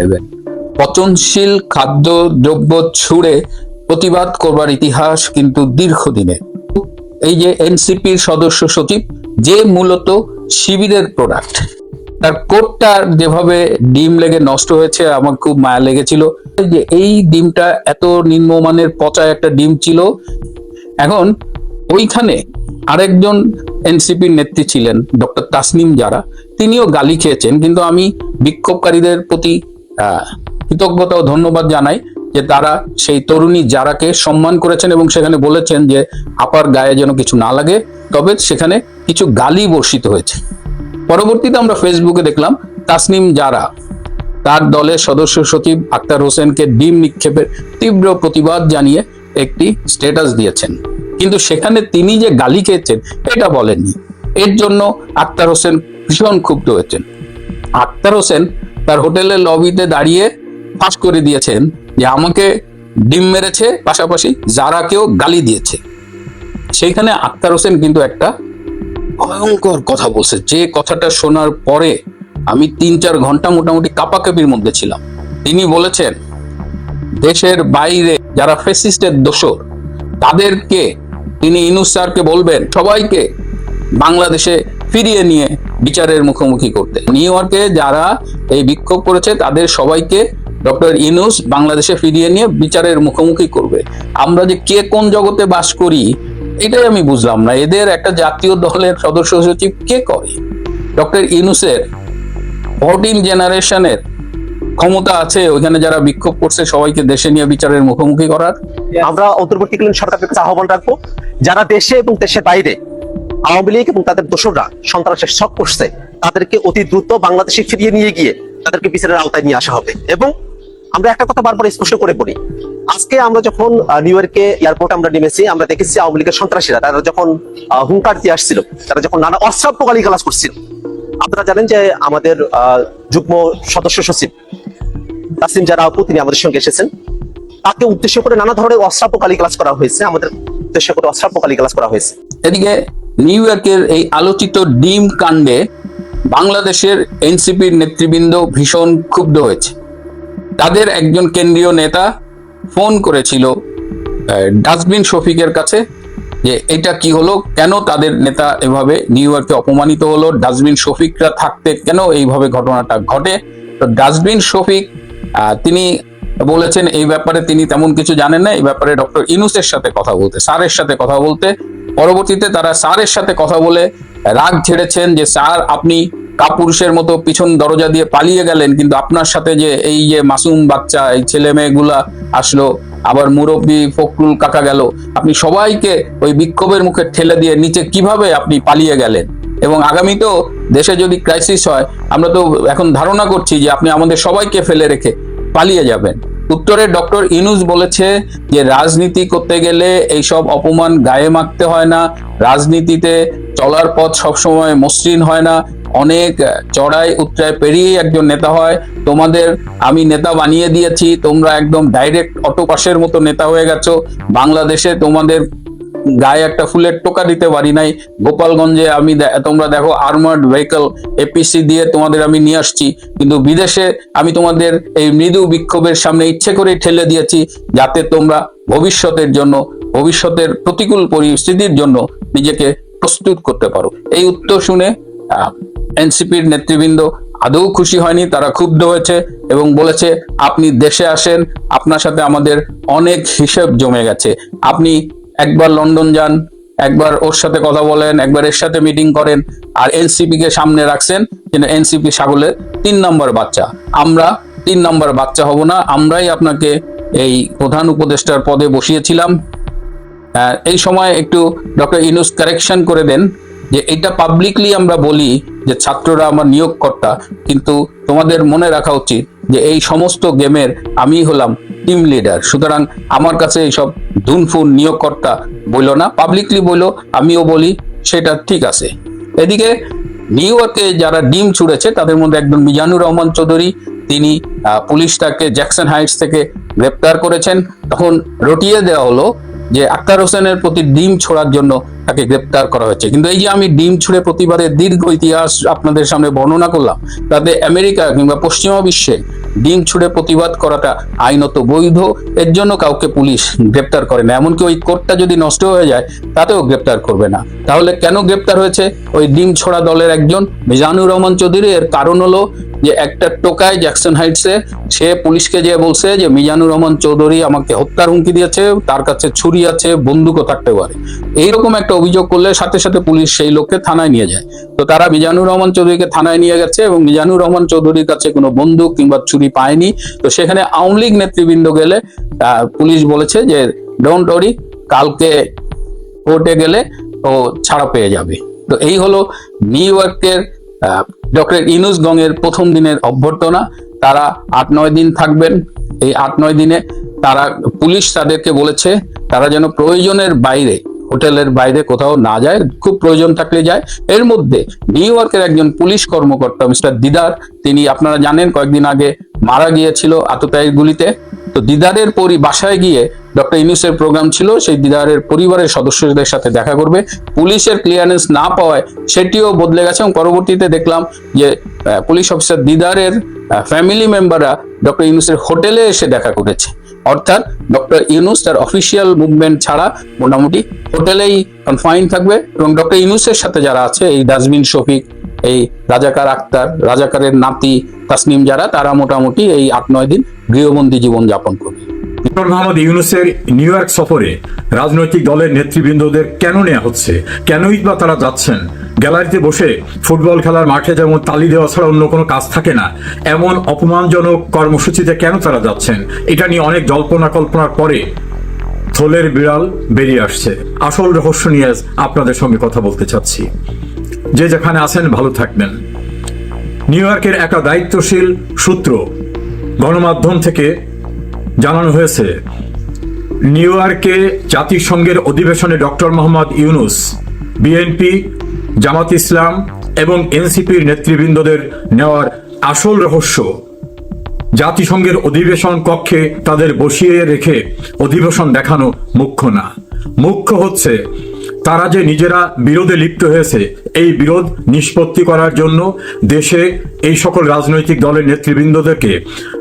নেবেন। পচনশীল খাদ্যদ্রব্য ছুঁড়ে প্রতিবাদ করবার ইতিহাস কিন্তু দীর্ঘদিনের। এই যে এনসিপির সদস্য সচিব, যে মূলত শিবিরের প্রোডাক্ট, তার কোটটা যেভাবে ডিম লেগে নষ্ট হয়েছে আমার খুব মায়া লেগেছিল, যে এই ডিমটা এত নিম্নমানের পচা একটা ডিম ছিল। এখন ওইখানে আরেকজন এনসিপির নেত্রী ছিলেন ডক্টর তাসনিম জারা, তিনিও গালি খেয়েছেন, কিন্তু আমি বিক্ষোভকারীদের প্রতি কৃতজ্ঞতা ও ধন্যবাদ জানাই যে তারা সেই তরুণী জারাকে সম্মান করেছেন এবং সেখানে বলেছেন যে আপার গায়ে যেন কিছু না লাগে, তবে সেখানে কিছু গালি বর্ষিত হয়েছে। পরবর্তীতে আমরা ফেসবুকে দেখলাম তাসনিম জারা তার দলের সদস্য সচিব আক্তার হোসেনকে ডিম নিক্ষেপের তীব্র প্রতিবাদ জানিয়ে একটি স্ট্যাটাস দিয়েছেন, কিন্তু সেখানে তিনি যে গালি খেয়েছেন এটা বলেননি। এর জন্য আক্তার হোসেন ভীষণ ক্ষুব্ধ হয়েছেন। আক্তার হোসেন তার হোটেলের লবিতে দাঁড়িয়ে ফাঁস করে দিয়েছেন যে আমাকে ডিম মেরেছে, পাশাপাশি জারাকেও গালি দিয়েছে। সেইখানে আক্তার হোসেন কিন্তু একটা ভয়ঙ্কর কথা বলছে, যে কথাটা শোনার পরে আমি 3-4 ঘন্টা মোটামুটি কাপাকাপির মধ্যে ছিলাম। তিনি বলেছেন দেশের বাইরে যারা ফ্যাসিস্টের দোসর তাদেরকে তিনি ইউনূস স্যারকে বলবেন সবাইকে বাংলাদেশে ফিরিয়ে নিয়ে বিচারের মুখোমুখি করতে। নিউ ইয়র্কে যারা এই বিক্ষোভ করেছে তাদের সবাইকে ডক্টর ইউনূস বাংলাদেশে ফিরিয়ে নিয়ে বিচারের মুখোমুখি করবে। আমরা যে কে কোন জগতে বাস করি এটাই আমি বুঝলাম না। এদের একটা জাতীয় দলের সদস্য সচিব কে করে? ডক্টর ইউনূসের 14 জেনারেশনের ক্ষমতা আছে ওইখানে যারা বিক্ষোভ করছে সবাইকে দেশে নিয়ে বিচারের মুখোমুখি করার। আমরা অন্তর্বর্তীকালীন সরকারের কাছে আহ্বান রাখবো, যারা দেশে এবং দেশের বাইরে আওয়ামী লীগ এবং তাদের দোসররা সন্ত্রাসের শক করছে তাদেরকে অতি দ্রুত বাংলাদেশে ফিরিয়ে নিয়ে গিয়ে তাদেরকে বিচারের আওতায় নিয়ে আসা হবে। এবং আমরা একটা কথা বারবার স্পষ্ট করে বলি, আজকে আমরা যখন নিউ ইয়র্কে এয়ারপোর্টে আমরা নেমেছি, আমরা দেখেছি আওয়ামী লীগের সন্ত্রাসীরা তারা যখন হুঙ্কার দিয়ে আসছিল, তারা যখন নানা অশ্রাব্য গালিগালাজ করছিল। আপনারা জানেন যে আমাদের যুগ্ম সদস্য সচিব তাসনিম জারা আপু তিনি আমাদের সঙ্গে এসেছেন, তাকে উদ্দেশ্য করে নানা ধরনের অশ্রাব্য গালিগালাজ করা হয়েছে, আমাদের উদ্দেশ্য করে অশ্রাব্য গালিগালাজ করা হয়েছে। এদিকে নিউ ইয়র্কের এই আলোচিত ডিম কাণ্ডে বাংলাদেশের এনসিপির নেতৃবৃন্দ ভীষণ ক্ষুব্ধ হয়েছে। তাদের একজন কেন্দ্রীয় নেতা ফোন করেছিল ডাস্টবিন শফিকের কাছে যে এটা কি হলো, কেন তাদের নেতা এভাবে নিউ ইয়র্কে অপমানিত হলো, ডাস্টবিন শফিকরা থাকতে কেন এইভাবে ঘটনাটা ঘটে। তো ডাস্টবিন শফিক তিনি বলেছেন এই ব্যাপারে তিনি তেমন কিছু জানেন না, এই ব্যাপারে ডক্টর ইউনূসের সাথে কথা বলতে, স্যারের সাথে কথা বলতে। পরবর্তীতে তারা স্যারের সাথে কথা বলে রাগ ছেড়েছেন যে স্যার আপনি কাপুরুষের মতো পিছন দরজা দিয়ে পালিয়ে গেলেন, কিন্তু আপনার সাথে যে এই যে মাসুম বাচ্চা এই ছেলে মেয়েগুলা আসলো, আবার মুরব্বী ফখরুল কাকা গেল, আপনি সবাইকে ওই বিক্ষোভের মুখে ঠেলে দিয়ে নিচে কিভাবে আপনি পালিয়ে গেলেন, এবং আগামীতেও দেশে যদি ক্রাইসিস হয় আমরা তো এখন ধারণা করছি যে আপনি আমাদের সবাইকে ফেলে রেখে পালিয়ে যাবেন। উত্তরে ডক্টর ইউনূস বলেছে যে রাজনীতি করতে গেলে এইসব অপমান গায়ে মাখতে হয় না, রাজনীতিতে চলার পথ সবসময় মসৃণ হয় না, অনেক চড়াই উতরাই পেরিয়ে একজন নেতা হয়। তোমাদের আমি নেতা বানিয়ে দিয়েছি, তোমরা একদম ডাইরেক্ট অটো পাসের মতো নেতা হয়ে গেছো। বাংলাদেশে তোমাদের গায়ে একটা ফুলের টোকা দিতে পারি নাই, গোপালগঞ্জে আমি তোমরা দেখো আর্মার্ড ভেহিকল এপিসি দিয়ে তোমাদের আমি নিয়ে আসছি, কিন্তু বিদেশে আমি তোমাদের এই মৃদু বিক্ষোভের সামনে ইচ্ছে করে ঠেলে দিয়েছি যাতে তোমরা ভবিষ্যতের জন্য, ভবিষ্যতের প্রতিকূল পরিস্থিতির জন্য নিজেকে প্রস্তুত করতে পারো। এই উত্তর শুনে এনসিপির নেতৃবৃন্দ আদৌ খুশি হয়নি, তারা ক্ষুব্ধ হয়েছে এবং বলেছে আপনি দেশে আসেন, আপনার সাথে আমাদের অনেক হিসেব জমে গেছে। আপনি একবার লন্ডন যান, একবার ওর সাথে কথা বলেন, একবার এর সাথে মিটিং করেন, আর এনসিপি কে সামনে রাখছেন কিন্তু এনসিপি ছাগলের 3 নম্বর বাচ্চা। আমরা 3 নম্বর বাচ্চা হব না, আমরাই আপনাকে এই প্রধান উপদেষ্টার পদে বসিয়েছিলাম। এই সময় একটু ডক্টর ইউনূস কারেকশন করে দেন যে এটা পাবলিকলি আমরা বলি যে ছাত্ররা আমার নিয়োগকর্তা, কিন্তু তোমাদের মনে রাখা উচিত যে এই সমস্ত গেমের আমি হলাম টিম লিডার, সুতরাং আমার কাছে এইসব ধুনফুন নিয়োগকর্তা বইলো না, পাবলিকলি বইলো, আমিও বলি, সেটা ঠিক আছে। এদিকে নিউ ইয়র্কে যারা ডিম ছুঁড়েছে তাদের মধ্যে একজন মিজানুর রহমান চৌধুরী, তিনি পুলিশ তাকে জ্যাকসন হাইটস থেকে গ্রেপ্তার করেছেন। তখন রটিয়ে দেওয়া হলো যে আক্তার হোসেনের প্রতি ডিম ছোড়ার জন্য তাকে গ্রেপ্তার করা হয়েছে। কিন্তু এই যে আমি ডিম ছুঁড়ে প্রতিবাদের দীর্ঘ ইতিহাস আপনাদের সামনে বর্ণনা করলাম, তাতে আমেরিকা কিংবা পশ্চিমা বিশ্বে ডিম ছুঁড়ে প্রতিবাদ করাটা আইনত বৈধ, এর জন্য কাউকে পুলিশ গ্রেপ্তার করে না। এমনকি ওই কোর্টটা যদি নষ্ট হয়ে যায় তাতেও গ্রেপ্তার করবে না। তাহলে কেন গ্রেপ্তার হয়েছে ওই ডিম ছোড়া দলের একজন মিজানুর রহমান চৌধুরী? এর কারণ হলো যে একটা টোকায় জ্যাকসন হাইটসে সে পুলিশকে যে বলছে যে মিজানুর রহমান চৌধুরী আমাকে হত্যার হুমকি দিয়েছে, তার কাছে ছুরি আছে, বন্দুকও থাকতে পারে। এইরকম একটা অভিযোগ করলে সাথে সাথে পুলিশ সেই লোককে থানায় নিয়ে যায়। তো তারা মিজানুর রহমান চৌধুরীকে থানায় নিয়ে গেছে এবং মিজানুর রহমান চৌধুরীর কাছে কোনো বন্দুক কিংবা ছুরি পায়নি। তো সেখানে আওয়ামী লীগ নেতৃবৃন্দ গেলে পুলিশ বলেছে যে ডোন্ট ওরি, কালকে কোর্টে গেলে ও ছাড়া পেয়ে যাবে। তো এই হলো নিউ ইয়র্কের ডক্টর ইউনূস গংয়ের প্রথম দিনের অভ্যর্থনা। তারা 8-9 দিন থাকবেন। এই 8-9 দিনে তারা পুলিশ তাদেরকে বলেছে তারা যেন প্রয়োজনের বাইরে, হোটেলের বাইরে কোথাও না যায়, খুব প্রয়োজন থাকলে যায়। এর মধ্যে নিউ ইয়র্কের একজন পুলিশ কর্মকর্তা মিস্টার দিদার, তিনি আপনারা জানেন কয়েকদিন আগে মারা গিয়েছিল আততায়ীর গুলিতে। তো দিদারের বাসায় গিয়ে ডক্টর ইউনূসের প্রোগ্রাম ছিল, সেই দিদারের পরিবারের সদস্যদের সাথে দেখা করবে। পুলিশের ক্লিয়ারেন্স না পাওয়ায় সেটিও বদলে গেছে এবং পরবর্তীতে দেখলাম যে পুলিশ অফিসার দিদারের ফ্যামিলি মেম্বাররা ডক্টর ইউনূসের হোটেলে এসে দেখা করেছে। অর্থাৎ ডক্টর ইউনূস তার অফিসিয়াল মুভমেন্ট ছাড়া মোটামুটি হোটেলেই কনফাইন থাকবে এবং ডক্টর ইউনূসের সাথে যারা আছে, এই ডাস্টবিন শফিক, এই রাজাকার আক্তার, রাজাকারের নাতি তাসনিম, যারা তারা মোটামুটি এই 8-9 দিন গৃহবন্দী জীবন যাপন করবে। ডক্টর মোহাম্মদ ইউনূসের নিউ ইয়র্ক সফরে রাজনৈতিক দলের নেতৃবৃন্দদের কেন নেওয়া হচ্ছে, কেনই বা তারা যাচ্ছেন? গ্যালারিতে বসে ফুটবল খেলার মাঠে যেমন তালি দেওয়া ছাড়া অন্য কোনো কাজ থাকে না, এমন অপমানজনক কর্মসূচিতে কেন তারা যাচ্ছেন? এটা নিয়ে অনেক জল্পনা কল্পনার পরে থলের বিড়াল বেরিয়ে আসছে। আসল রহস্য নিয়ে আজ আপনাদের সঙ্গে কথা বলতে চাচ্ছি। যে যেখানে আছেন ভালো থাকবেন। নিউ ইয়র্কের একটা দায়িত্বশীল সূত্র গণমাধ্যম থেকে জানানো হয়েছে, নিউ ইয়র্কে জাতিসংঘের অধিবেশনে ডক্টর মোহাম্মদ ইউনূস, বিএনপি, জামাত ইসলাম এবং এনসিপির নেতৃবৃন্দদের নেওয়ার আসল রহস্য জাতিসংঘের অধিবেশন কক্ষে তাদের বসিয়ে রেখে অধিবেশন দেখানো মুখ্য না। মুখ্য হচ্ছে তারা যে নিজেরা বিরোধে লিপ্ত হয়েছে, এই বিরোধ নিষ্পত্তি করার জন্য দেশে এই সকল রাজনৈতিক দলের নেতৃবৃন্দদেরকে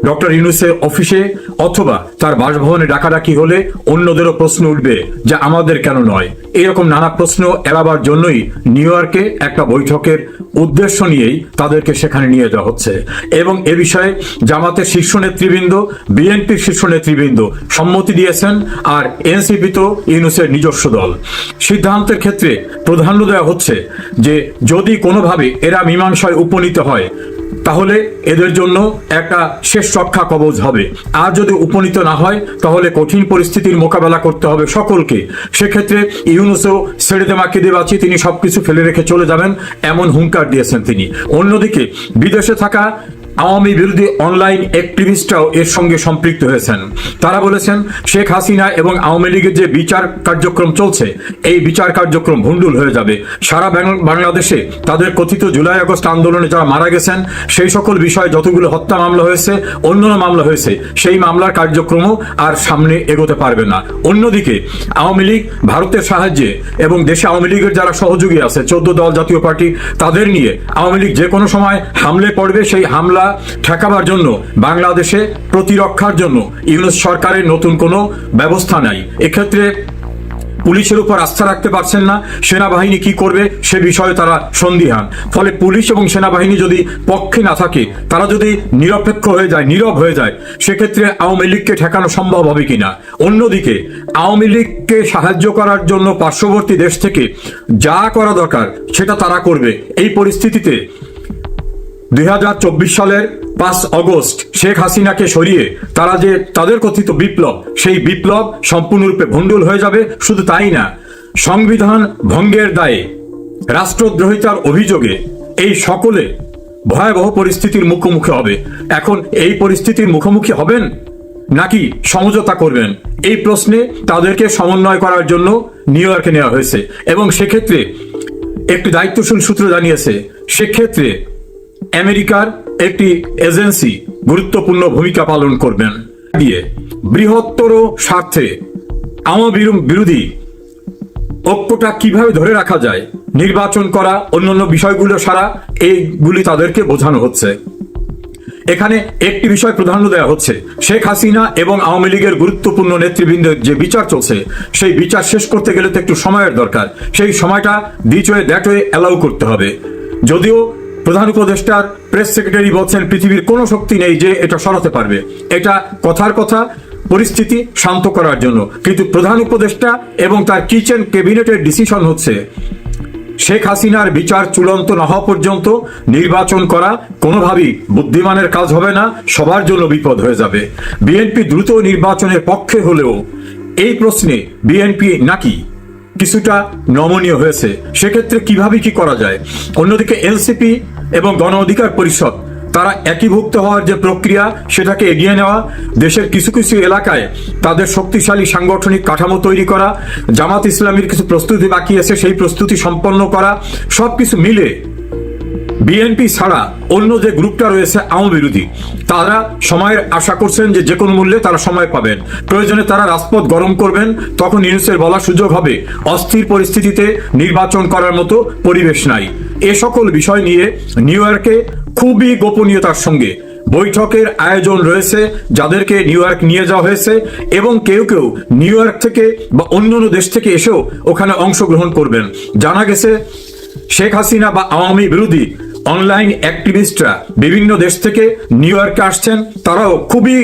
ডক্টর ইউনূসের অফিসে অথবা তার বাসভবনে ডাকাডাকি হলে অন্যদেরও প্রশ্ন উঠবে যে আমাদের কেন নয়। এরকম নানা প্রশ্ন এড়াবার জন্যই নিউ ইয়র্কে একটা বৈঠকের উদ্দেশ্য নিয়েই তাদেরকে সেখানে নিয়ে যাওয়া হচ্ছে এবং এ বিষয়ে জামাতের শীর্ষ নেতৃবৃন্দ, বিএনপির শীর্ষ নেতৃবৃন্দ সম্মতি দিয়েছেন, আর এনসিপি তো ইউনূসের নিজস্ব দল। সিদ্ধান্তের ক্ষেত্রে প্রাধান্য দেওয়া হচ্ছে যে যদি কোনোভাবে এরা মীমাংসায় উপনীত হয় তাহলে এদের জন্য একটা শেষ রক্ষা কবচ হবে, আর যদি উপনীত না হয় তাহলে কঠিন পরিস্থিতির মোকাবেলা করতে হবে সকলকে। সেক্ষেত্রে ইউনূসও ছেড়ে দে মাকে দে বাঁচি, তিনি সবকিছু ফেলে রেখে চলে যাবেন এমন হুঙ্কার দিয়েছেন তিনি। অন্যদিকে বিদেশে থাকা আওয়ামী বিরোধী অনলাইন অ্যাক্টিভিস্টরাও এর সঙ্গে সম্পৃক্ত হয়েছেন। তারা বলেছেন শেখ হাসিনা এবং আওয়ামী লীগের যে বিচার কার্যক্রম চলছে, এই বিচার কার্যক্রম ভণ্ডুল হয়ে যাবে। সারা বাংলাদেশে তাদের কথিত জুলাই আগস্ট আন্দোলনে যারা মারা গেছেন সেই সকল বিষয়ে যতগুলো হত্যা মামলা হয়েছে, অন্যান্য মামলা হয়েছে, সেই মামলার কার্যক্রমও আর সামনে এগোতে পারবে না। অন্যদিকে আওয়ামী লীগ ভারতের সাহায্যে এবং দেশে আওয়ামী লীগের যারা সহযোগী আছে 14 দল জাতীয় পার্টি, তাদের নিয়ে আওয়ামী লীগ যে কোনো সময় হামলে পড়বে। সেই হামলা ঠেকাবার জন্য বাংলাদেশে প্রতিরক্ষার জন্য ইউনূস সরকারের নতুন কোনো ব্যবস্থা নাই। এক্ষেত্রে পুলিশের উপর আস্থা রাখতে পারছেন না, সেনাবাহিনী কি করবে সে বিষয়ে তারা সন্দিহান। ফলে পুলিশ এবং সেনাবাহিনী যদি পক্ষে না থাকে, তারা যদি নিরপেক্ষ হয়ে যায়, নীরব হয়ে যায়, সেক্ষেত্রে আওয়ামী লীগকে ঠেকানো সম্ভব হবে কিনা। অন্যদিকে আওয়ামী লীগকে সাহায্য করার জন্য পার্শ্ববর্তী দেশ থেকে যা করা দরকার সেটা তারা করবে। এই পরিস্থিতিতে 2024 সালের 5 আগস্ট শেখ হাসিনাকে সরিয়ে তারা যে তাদের কথিত বিপ্লব, সেই বিপ্লব সম্পূর্ণরূপে ভণ্ডুল হয়ে যাবে। শুধু তাই না, সংবিধান ভঙ্গের দায়ে, রাষ্ট্রদ্রোহিতার অভিযোগে এই সকলে ভয়াবহ পরিস্থিতির মুখোমুখি হবে। এখন এই পরিস্থিতির মুখোমুখি হবেন নাকি সমঝোতা করবেন, এই প্রশ্নে তাদেরকে সমন্বয় করার জন্য নিউ ইয়র্কে নেওয়া হয়েছে এবং সেক্ষেত্রে একটি দায়িত্বশীল সূত্র জানিয়েছে সেক্ষেত্রে আমেরিকার একটি এজেন্সি গুরুত্বপূর্ণ ভূমিকা পালন করবেন। দিয়ে বৃহত্তর স্বার্থে আওয়ামী বিরোধী ঐক্যটা কিভাবে ধরে রাখা যায়, নির্বাচন করা, অন্যান্য বিষয়গুলো সারা, এইগুলি তাদেরকে বোঝানো হচ্ছে। এখানে একটি বিষয় প্রাধান্য দেওয়া হচ্ছে, শেখ হাসিনা এবং আওয়ামী লীগের গুরুত্বপূর্ণ নেতৃবৃন্দের যে বিচার চলছে সেই বিচার শেষ করতে গেলে তো একটু সময়ের দরকার। সেই সময়টা দিচ ওয়ে দ্যাট ওয়ে অ্যালাউ করতে হবে। যদিও প্রধান উপদেষ্টার প্রেস সেক্রেটারি বলছেন পৃথিবীর কোনো শক্তি নেই যে এটা সরাতে পারবে, এটা কথার কথা, পরিস্থিতি শান্ত করার জন্য। কিন্তু প্রধান উপদেষ্টা এবং তার কিচেন ক্যাবিনেটের ডিসিশন হচ্ছে শেখ হাসিনার বিচার চূড়ান্ত না হওয়া পর্যন্ত নির্বাচন করা কোনোভাবেই বুদ্ধিমানের কাজ হবে না, সবার জন্য বিপদ হয়ে যাবে। বিএনপি দ্রুত নির্বাচনের পক্ষে হলেও এই প্রশ্নে বিএনপি নাকি কিছুটা নমনীয় হয়েছে, সেক্ষেত্রে কিভাবে কি করা যায়। অন্যদিকে এনসিপি এবং গণ অধিকার পরিষদ তারা একীভূত হওয়ার যে প্রক্রিয়া সেটাকে এগিয়ে নেওয়া, দেশের কিছু কিছু এলাকায় তাদের শক্তিশালী সাংগঠনিক কাঠামো তৈরি করা, জামাত ইসলামীর কিছু প্রস্তুতি বাকি আছে সেই প্রস্তুতি সম্পন্ন করা, সবকিছু মিলে বিএনপি ছাড়া অন্য যে গ্রুপটা রয়েছে আওয়ামী বিরোধী, তারা সময়ের আশা করছেন যে যে কোনো মূল্যে তারা সময় পাবেন, প্রয়োজনে তারা রাজপথ গরম করবেন, তখন ইউনূসের বলার সুযোগ হবে অস্থির পরিস্থিতিতে নির্বাচন করার মতো পরিবেশ নাই। এ সকল বিষয় নিয়ে নিউ ইয়র্কে খুবই গোপনীয়তার সঙ্গে বৈঠকের আয়োজন রয়েছে, যাদেরকে নিউ ইয়র্ক নিয়ে যাওয়া হয়েছে এবং কেউ কেউ নিউ ইয়র্ক থেকে বা অন্যান্য দেশ থেকে এসেও ওখানে অংশগ্রহণ করবেন। জানা গেছে শেখ হাসিনা বা আওয়ামী বিরোধী অনলাইন অ্যাক্টিভিস্টরা বিভিন্ন দেশ থেকে নিউ ইয়র্কে আসছেন, তারাও খুবই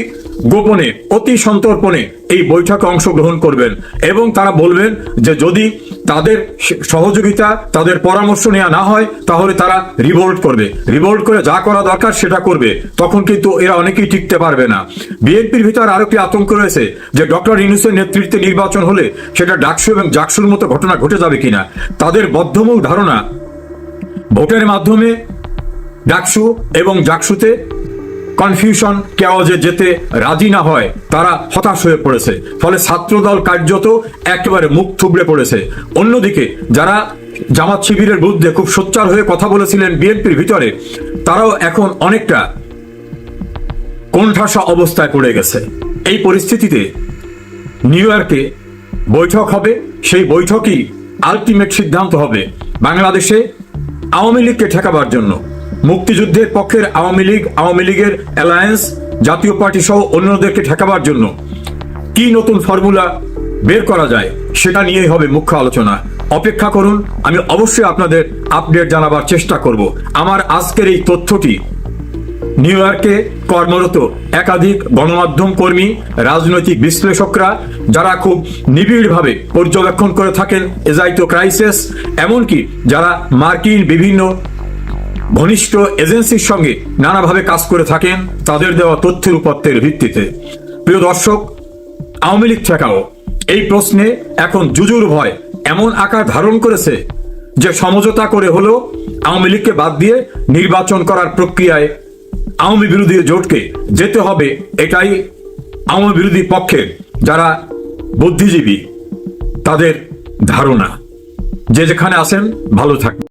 গোপনে, অতি সন্তর্পণে এই বৈঠকে অংশগ্রহণ করবেন এবং তারা বলবেন যে যদি তাদের সহযোগিতা, তাদের পরামর্শ নেওয়া না হয় তাহলে তারা রিভোল্ট করবে, রিভোল্ট করে যা করা দরকার সেটা করবে। তখন কিন্তু এরা অনেকেই টিকতে পারবে না। বিএনপির ভিতর আরো একটি আতঙ্ক রয়েছে যে ডক্টর ইউনূসের নেতৃত্বে নির্বাচন হলে সেটা ডাকসু এবং জাকসুর মতো ঘটনা ঘটে যাবে কিনা। তাদের বদ্ধমূল ধারণা ভোটের মাধ্যমে ডাকসু এবং জাকসুতে কনফিউশন কেওয়াজে যেতে রাজি না হয় তারা হতাশ হয়ে পড়েছে, ফলে ছাত্রদল কার্যত একেবারে মুখ থুবড়ে পড়েছে। অন্যদিকে যারা জামাত শিবিরের বিরুদ্ধে খুব সোচ্চার হয়ে কথা বলেছিলেন বিএনপির ভিতরে, তারাও এখন অনেকটা কোণঠাসা অবস্থায় পড়ে গেছে। এই পরিস্থিতিতে নিউ ইয়র্কে বৈঠক হবে, সেই বৈঠকই আলটিমেট সিদ্ধান্ত হবে বাংলাদেশে আওয়ামী লীগকে ঠেকাবার জন্য। মুক্তিযুদ্ধের পক্ষের আওয়ামী লীগের অ্যালায়েন্স, জাতীয় পার্টি সহ অন্যদেরকে ঠেকাবার জন্য কি নতুন ফর্মুলা বের করা যায় সেটা নিয়েই হবে মুখ্য আলোচনা। অপেক্ষা করুন, আমি অবশ্যই আপনাদের আপডেট জানাবার চেষ্টা করব। আমার আজকের এই তথ্যটি নিউ ইয়র্কে কর্মরত একাধিক গণমাধ্যম কর্মী, রাজনৈতিক বিশ্লেষকরা যারা খুব নিবিড়ভাবে পর্যবেক্ষণ করে থাকেন এজাইতো ক্রাইসিস, এমনকি যারা মার্কিন বিভিন্ন ঘনিষ্ঠ এজেন্সির সঙ্গে নানাভাবে কাজ করে থাকেন, তাদের দেওয়া তথ্যের উপাত্তের ভিত্তিতে। প্রিয় দর্শক, আওয়ামী লীগ ঠেকাও এই প্রশ্নে এখন জুজুর ভয় এমন আকার ধারণ করেছে যে সমঝোতা করে হলেও আওয়ামী লীগকে বাদ দিয়ে নির্বাচন করার প্রক্রিয়ায় আওয়ামী বিরোধী জোটকে যেতে হবে, এটাই আওয়ামী বিরোধী পক্ষের যারা বুদ্ধিজীবী তাদের ধারণা। যে যেখানে আছেন ভালো থাকবেন।